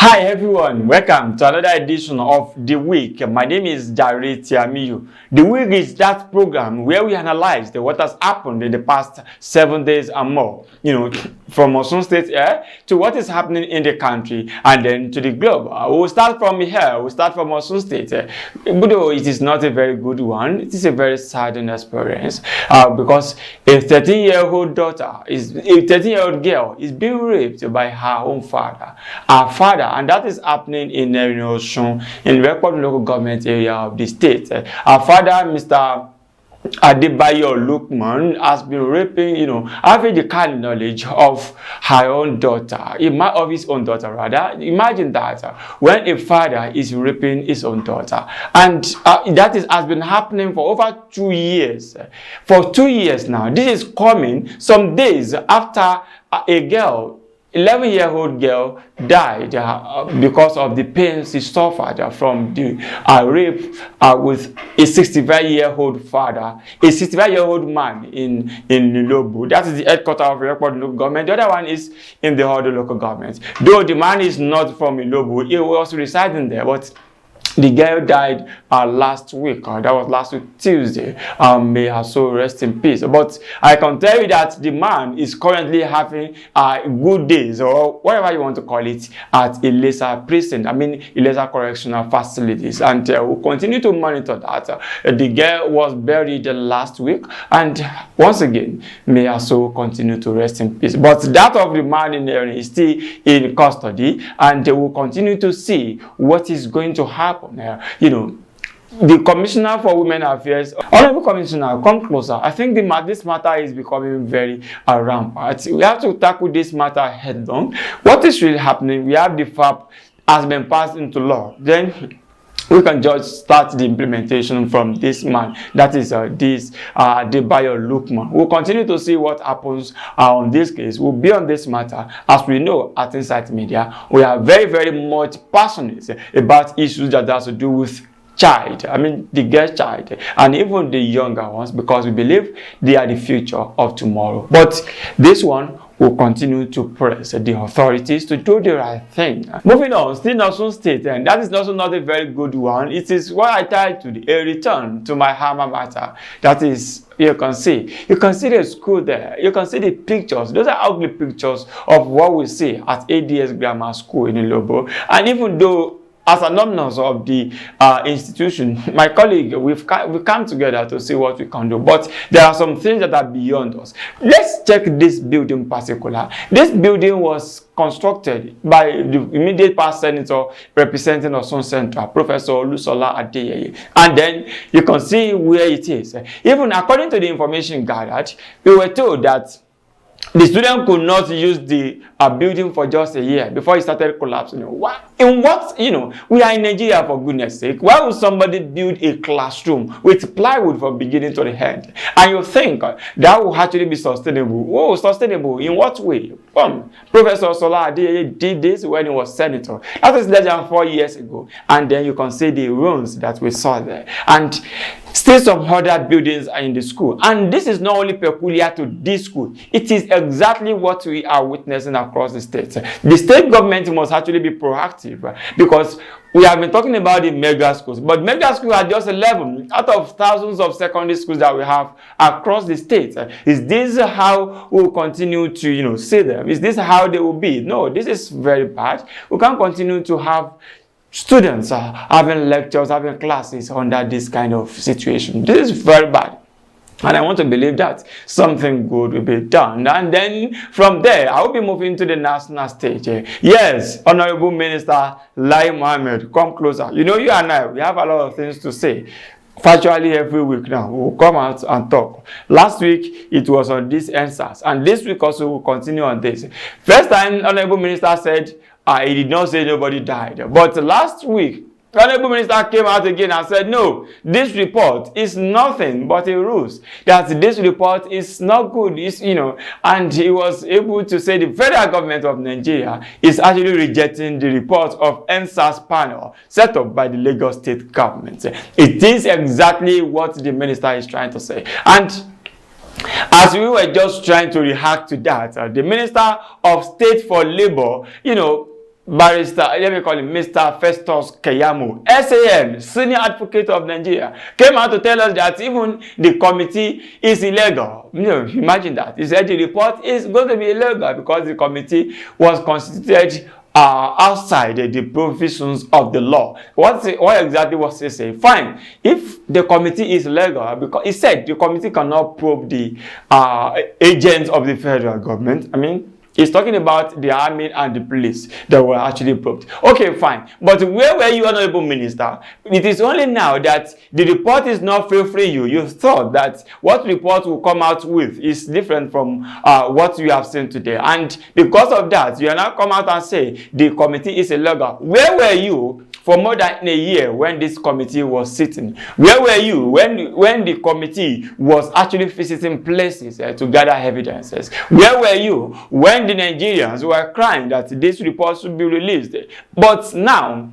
Hi everyone, welcome to another edition of The Week. My name is Jare. The Week is that program where we analyze what has happened in the past 7 days and more. From Osun State here to what is happening in the country and then to the globe. We'll start from here. We'll start from Osun State. But though it is not a very good one, it is a very saddening experience because a 13-year-old girl is being raped by her own father. Her father, and that is happening in Osun, in the local government area of the state. Our father, Mr. Adebayo Lukman, has been raping, having the carnal knowledge of her own daughter, of his own daughter rather. Imagine that when a father is raping his own daughter, and that has been happening for over 2 years. For 2 years now, this is coming some days after a girl, 11-year-old girl, died because of the pains she suffered from the rape with a 65-year-old father, a 65-year-old man in Lobu. That is the headquarters of the local government. The other one is in the other local government. Though the man is not from Lobu, he was residing there, but the girl died last week. That was last week, Tuesday. May her soul rest in peace. But I can tell you that the man is currently having good days, or whatever you want to call it, at Ilesa prison. Ilesa correctional facilities. And we'll continue to monitor that. The girl was buried last week. And once again, may her soul continue to rest in peace. But that of the man in there is still in custody. And we'll continue to see what is going to happen. The Commissioner for Women Affairs, Honorable Commissioner, come closer. I think this matter is becoming very rampant. We have to tackle this matter head on. What is really happening? We have the FAP has been passed into law. Then we can just start the implementation from this man. That is Adebayo Lukman. We'll continue to see what happens on this case. We'll be on this matter. As we know at Insight Media, we are very, very much passionate about issues that has to do with the girl child, and even the younger ones, because we believe they are the future of tomorrow. But this one will continue to press the authorities to do the right thing. Moving on, still Osun State, and that is also not a very good one. It is what I titled a return to my alma mater. That is, you can see the school there. You can see the pictures. Those are ugly pictures of what we see at ADS Grammar School in Ilobo. And even though as an alumnus of the institution, my colleague, we've come together to see what we can do. But there are some things that are beyond us. Let's check this building in particular. This building was constructed by the immediate past senator representing Osun Central, Professor Olusola Adeyeye. And then you can see where it is. Even according to the information gathered, we were told that the student could not use the building for just a year before it started collapsing. We are in Nigeria, for goodness sake. Why would somebody build a classroom with plywood from beginning to the end? And you think that will actually be sustainable? Oh, sustainable in what way? Professor Sola Adeyeye did this when he was senator. That is less than 4 years ago. And then you can see the ruins that we saw there. And still some other buildings are in the school. And this is not only peculiar to this school. It is exactly what we are witnessing across the state. The state government must actually be proactive because we have been talking about the mega schools. But mega schools are just 11 out of thousands of secondary schools that we have across the state. Is this how we will continue to, see them? Is this how they will be? No, this is very bad. We can't continue to have students having lectures, having classes under this kind of situation. This is very bad. And I want to believe that something good will be done. And then from there, I will be moving to the national stage. Yes, Honorable Minister Lai Mohammed, come closer. You and I, we have a lot of things to say. Virtually every week now, we'll come out and talk. Last week, it was on this EndSARS. And this week also, we'll continue on this. First time, Honorable Minister said, he did not say nobody died. But last week, the Honorable Minister came out again and said, no, this report is nothing but a ruse. That this report is not good, and he was able to say the federal government of Nigeria is actually rejecting the report of EndSARS panel set up by the Lagos state government. It is exactly what the minister is trying to say. And as we were just trying to react to that, the Minister of State for Labor, Barrister, let me call him Mr. Festus Keyamo, SAN, Senior Advocate of Nigeria, came out to tell us that even the committee is illegal. You know, imagine that. He said the report is going to be illegal because the committee was constituted outside the provisions of the law. What exactly was he saying? Fine, if the committee is legal, because he said the committee cannot probe the agents of the federal government. I mean, he's talking about the army and the police that were actually probed. Okay, fine. But where were you, Honorable Minister? It is only now that the report is not favoring you. You thought that what report will come out with is different from what you have seen today. And because of that, you are now come out and say the committee is illegal. Where were you for more than a year when this committee was sitting? Where were you when the committee was actually visiting places to gather evidences? Where were you when the Nigerians were crying that this report should be released? But now,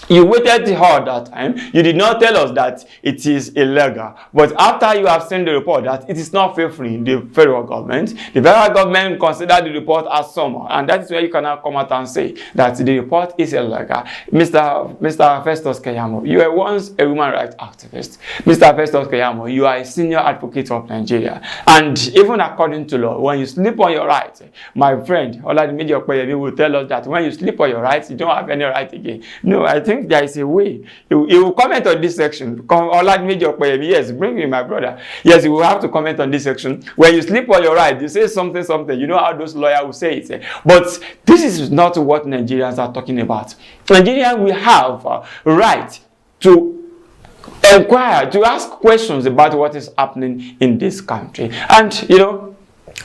you waited all that time. You did not tell us that it is illegal. But after you have seen the report that it is not favoring the federal government considered the report as somehow. And that is where you can now come out and say that the report is illegal. Mr. Festus Keyamo, you were once a human rights activist. Mr. Festus Keyamo, you are a senior advocate of Nigeria. And even according to law, when you sleep on your rights, my friend, Oladimidi Okoyemi will tell us that when you sleep on your rights, you don't have any right again. No, I think there is a way. He will comment on this section. Yes, bring me my brother. Yes, you will have to comment on this section. When you sleep on your right, you say something. You know how those lawyers will say it. But this is not what Nigerians are talking about. Nigerians will have a right to inquire, to ask questions about what is happening in this country. And, you know,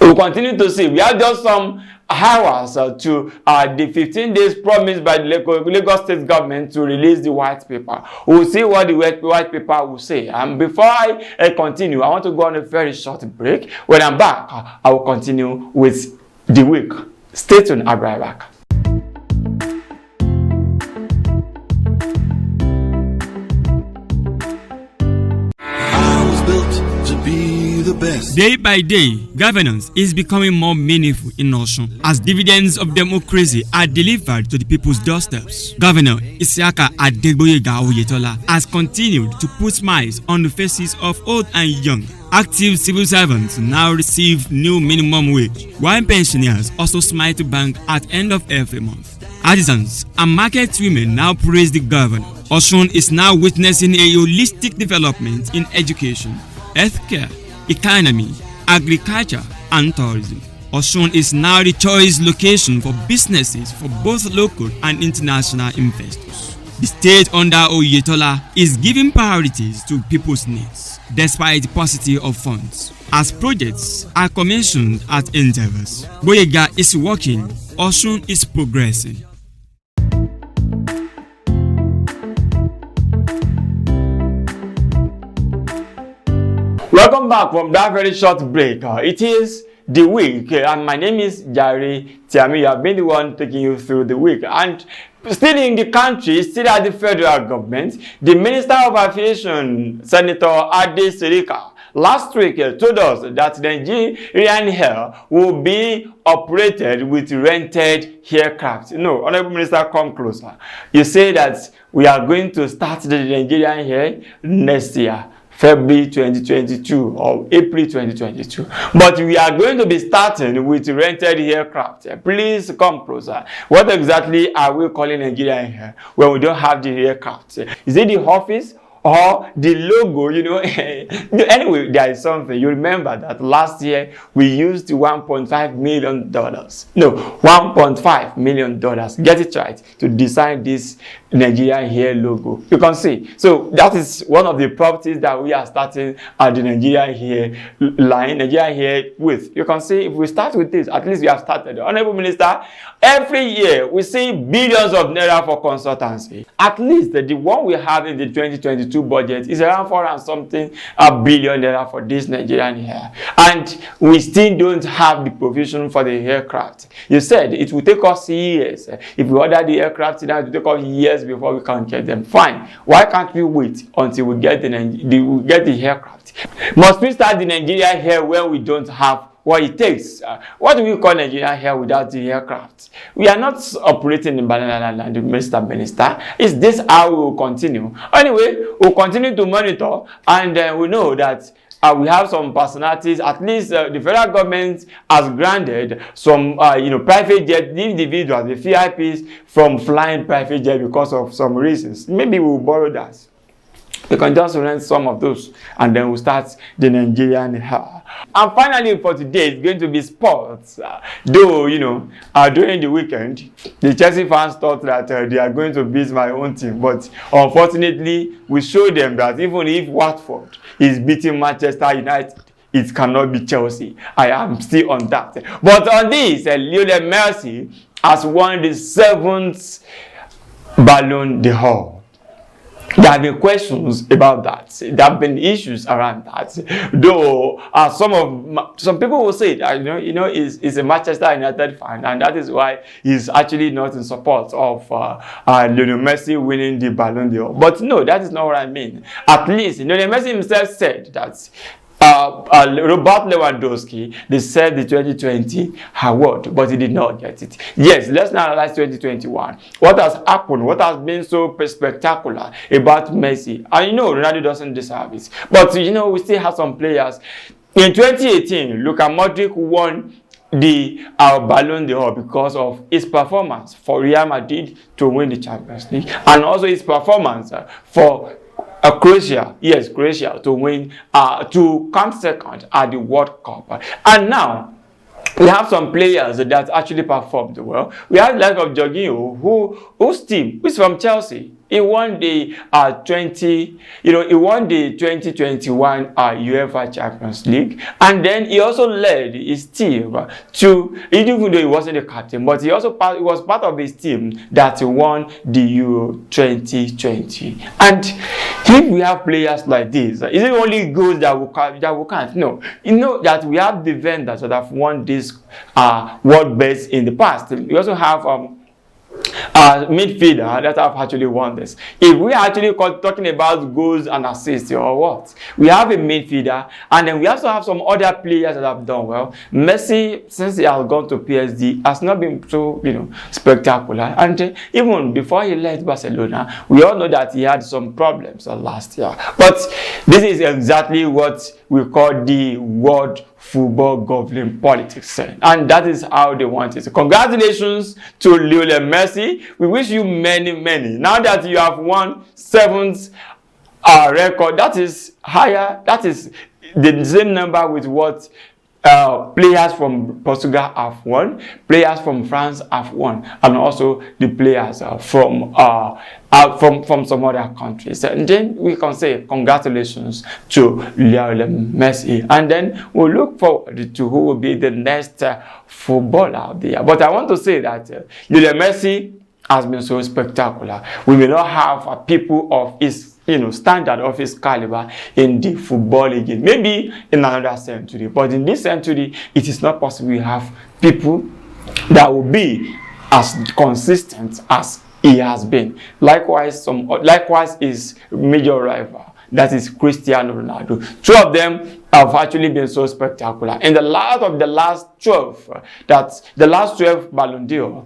we'll continue to see. We have just some hours to the 15 days promised by the Lagos State government to release the white paper. We'll see what the white paper will say. And before I continue, I want to go on a very short break. When I'm back, I will continue with the week. Stay tuned. I'll be right back. Day by day, governance is becoming more meaningful in Osun as dividends of democracy are delivered to the people's doorsteps. Governor Isiaka Adegboyega Oyetola has continued to put smiles on the faces of old and young. Active civil servants now receive new minimum wage, while pensioners also smile to bank at end of every month. Artisans and market women now praise the governor. Osun is now witnessing a holistic development in education, healthcare, economy, agriculture, and tourism. Osun is now the choice location for businesses for both local and international investors. The state under Oyetola is giving priorities to people's needs, despite the paucity of funds. As projects are commissioned at intervals, Boyega is working, Osun is progressing. Welcome back from that very short break. It is the week, and my name is Jare. Tiami, you have been the one taking you through the week. And still in the country, still at the federal government, the Minister of Aviation, Senator Ade Serika, last week told us that Nigerian Air will be operated with rented aircraft. No, Honorable Minister, come closer. You say that we are going to start the Nigerian Air next year, February 2022 or April 2022. But we are going to be starting with rented aircraft. Please come closer. What exactly are we calling Nigerian Air when we don't have the aircraft? Is it the office or the logo? You know, anyway, there is something. You remember that last year we used $1.5 million. No, $1.5 million. Get it right, to design this Nigerian Air logo. You can see. So that is one of the properties that we are starting at the Nigerian Air line, Nigerian Air with. You can see if we start with this, at least we have started. Honorable Minister, every year we see billions of naira for consultancy. At least the one we have in the 2022 budget is around 4 and something billion naira for this Nigerian Air. And we still don't have the provision for the aircraft. You said it will take us years. If we order the aircraft now, it will take us years before we can get them. Fine. Why can't we wait until we get the aircraft? Must we start the Nigerian Air where we don't have what it takes. What do we call Nigeria here without the aircraft? We are not operating in Banana Land, Mr. Minister. Is this how we will continue? Anyway, we'll continue to monitor, and we know that we have some personalities. At least the federal government has granted some, private jet individuals, the VIPs, from flying private jet because of some reasons. Maybe we'll borrow that. We can just rent some of those, and then we'll start the Nigerian hair. And finally, for today, it's going to be sports. Though, during the weekend, the Chelsea fans thought that they are going to beat my own team. But unfortunately, we showed them that even if Watford is beating Manchester United, it cannot be Chelsea. I am still on that. But on this, Lionel Messi has won the 7th Ballon D'Or. There have been questions about that. There have been issues around that. Though some people will say that he's a Manchester United fan, and that is why he's actually not in support of Lionel Messi winning the Ballon d'Or. But no, that is not what I mean. At least Lionel Messi himself said that Robert Lewandowski deserved the 2020 award, but he did not get it. Yes, let's now analyze 2021. What has happened? What has been so spectacular about Messi? And Ronaldo doesn't deserve it. But we still have some players. In 2018, Luka Modric won the Ballon d'Or because of his performance for Real Madrid to win the Champions League, and also his performance for Croatia to win, to come second at the World Cup. And now we have some players that actually performed well. We have the like of Jorginho, whose team is from Chelsea. He won the 2021 UEFA Champions League, and then he also led his team to, even though he wasn't the captain, but he was part of his team that won the Euro 2020. And if we have players like this, is it only goals that we can't? No, that we have defenders that have won this world best in the past. We also have midfielder that have actually won this. If we are actually talking about goals and assists or what, we have a midfielder, and then we also have some other players that have done well. Messi, since he has gone to PSG, has not been so spectacular, and even before he left Barcelona, we all know that he had some problems last year. But this is exactly what we call the world football governing politics, and that is how they want it. So congratulations to Lionel Messi. We wish you many. Now that you have won 7th record, that is higher. That is the same number with what players from Portugal have won, players from France have won, and also the players from some other countries. And then we can say congratulations to Lionel Messi, and then we'll look forward to who will be the next footballer of the year. But I want to say that Lionel Messi has been so spectacular. We may not have people of his standard of his caliber in the football again. Maybe in another century, but in this century, it is not possible we have people that will be as consistent as he has been. Likewise, his major rival, that is Cristiano Ronaldo. 2 of them have actually been so spectacular. In the last 12 Ballon d'Or,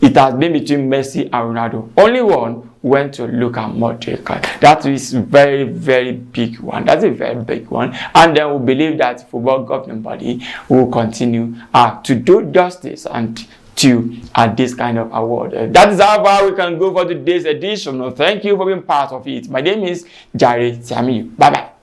it has been between Messi and Ronaldo. Only one went to Luka Modric. That is very, very big one. That's a very big one. And then we believe that football governing body will continue to do justice and to this kind of award. That is how far we can go for today's edition. Thank you for being part of it. My name is Jare. Bye bye.